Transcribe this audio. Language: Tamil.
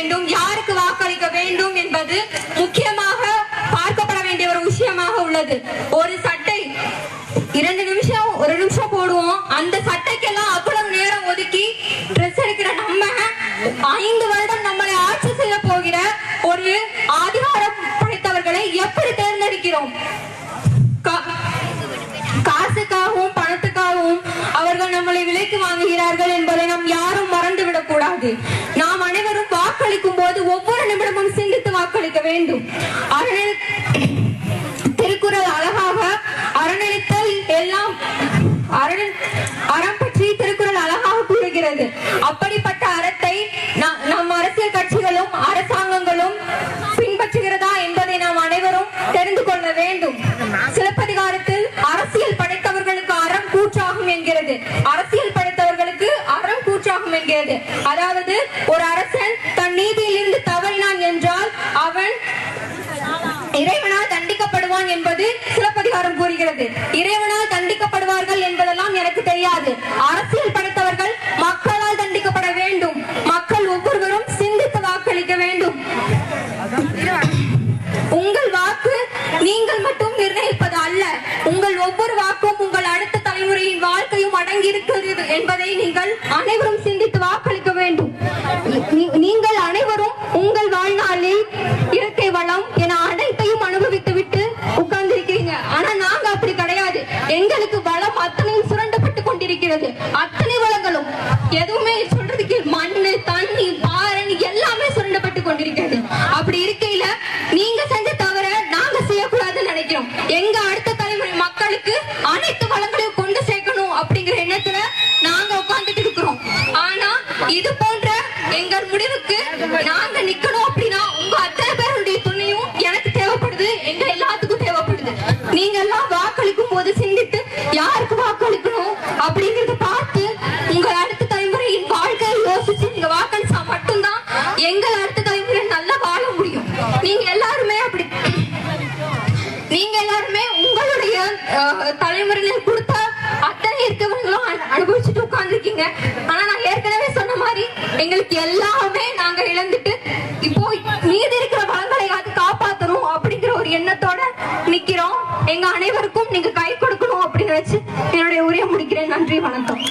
வேண்டும், யாருக்கு வாக்களிக்க வேண்டும் என்பது முக்கியமாக பார்க்கப்பட வேண்டிய ஒரு விஷயமாக உள்ளது. ஒரு சட்டை 2 நிமிஷம் 1 நிமிஷம் போடுவோம். அந்த சட்டைக்கெல்லாம் அவ்வளவு நேரம் ஒதுக்கி ட்ரெஸ் எடுக்கிற நம்ம 5 வருடம் நம்மளை ஆட்சி செய்ய போகிற ஒரு அதிகாரம் படைத்தவர்களை எப்படி தேர்ந்தெடுக்கிறோம்? காசுக்காகவும் பணத்துக்காகவும் அவர்கள் நம்மளை விலைக்கு வாங்குகிறார்கள் என்பதை நாம் யாரும் மறந்துவிடக் கூடாது. நாம் அனைவரும் வாக்களிக்கும் போது ஒவ்வொரு நிமிடமும் சிந்தித்து வாக்களிக்க வேண்டும். திருக்குறள் அழகாக அறநிலைத்தல் எல்லாம் அறம் பற்றி திருக்குறள் அழகாக கூறுகிறது. அப்படிப்பட்ட அறத்தை நம் அரசியல் கட்சிகளும் அரசாங்கங்களும் பின்பற்றுகிறதா என்பதை நாம் அனைவரும் தெரிந்து கொள்ள வேண்டும். சிலப்பதிகாரத்தில் அரசியல் படைத்தவர்களுக்கு அறம் கூற்றாகும் என்கிறது. அரசியல் படைத்தவர்களுக்கு அறம் கூற்றாகும் என்கிறது. அதாவது ஒரு அரசன் தன் நீதியில் இருந்து தவறினான் என்றால் அவன் இறைவனால் தண்டிக்கப்படுவான் என்பது சிலப்பதிகாரம் கூறுகிறது. இறைவனால் தண்டிக்கப்படுவார்கள் என்பதெல்லாம் எனக்கு தெரியாது. அரசியல் படைத்தவர்கள் மக்களால் தண்டிக்கப்பட வேண்டும். மக்கள் ஒவ்வொருவரும் சிந்தித்து வாக்களிக்க வேண்டும். உங்கள் வாக்கு நீங்கள் மட்டும் நிர்ணயிப்பது அல்ல. உங்கள் ஒவ்வொரு வாக்கும் உங்கள் அடுத்த தலைமுறையின் வாழ்க்கையும் அடங்கி இருக்கிறது என்பதை நீங்கள் அனைவரும் சிந்தித்து வாக்களிக்க வேண்டும். நீங்கள் அனைவரும் உங்கள் வாழ்நாளில் இயற்கை வளம் என அனைத்தையும் அனுபவித்து விட்டு உட்கார்ந்திருக்கிறீங்க. ஆனா நாங்க அப்படி கிடையாது. எங்களுக்கு வளம் அத்தனையும் சுரண்டப்பட்டு கொண்டிருக்கிறது. அத்தனை வளங்களும் எதுவுமே சொல்றதுக்கு மண்ணு தண்ணி பாறை எல்லாமே சுரண்டப்பட்டு கொண்டிருக்கிறது. அப்படி இருக்கையில நீங்க செஞ்ச தவிர நாங்க செய்யக்கூடாதுன்னு நினைக்கிறோம். எங்க அடுத்த தலைமுறை மக்களுக்கு அனைத்து வளங்களையும் கொண்டு சேர்க்கணும் அப்படிங்கிற எண்ணத்துல நாங்க உட்கார்ந்துட்டு இருக்கிறோம். ஆனா இது போன்ற எங்கள் முடிவுக்கு நாங்க நிக்கணும் அப்படின்னா உங்க அத்தனை பேருடைய துணையும் எனக்கு தேவைப்படுது, எங்க எல்லாத்துக்கும் தேவைப்படுது. நீங்க எல்லாம் வாக்களிக்கும் போது சிந்தித்து யாருக்கு வாக்களிக்கணும் அப்படிங்கறத பார்த்து உங்கள் அடுத்த தலைமுறையின் வாழ்க்கையை யோசிச்சு நீங்க வாக்களிச்சா மட்டும்தான் எங்கள் அடுத்த தலைமுறை நல்லா வாழ முடியும். நீங்க எல்லாருமே உங்களுடைய தலைமுறையினர் கொடுத்த அத்தனை இருக்கவங்களும் அனுபவிச்சுட்டு உட்கார்ந்துருக்கீங்க. ஆனா நான் ஏற்கனவே சொன்ன மாதிரி எங்களுக்கு எல்லாமே நாங்க இழந்துட்டு இப்போ மீதி இருக்கிற வளங்களை அது காப்பாற்றணும் அப்படிங்கிற ஒரு எண்ணத்தோட நிக்கிறோம். எங்க அனைவருக்கும் நீங்க கை கொடுக்கணும் அப்படின்னு நினைச்சு என்னுடைய உரையை முடிக்கிறேன். நன்றி, வணக்கம்.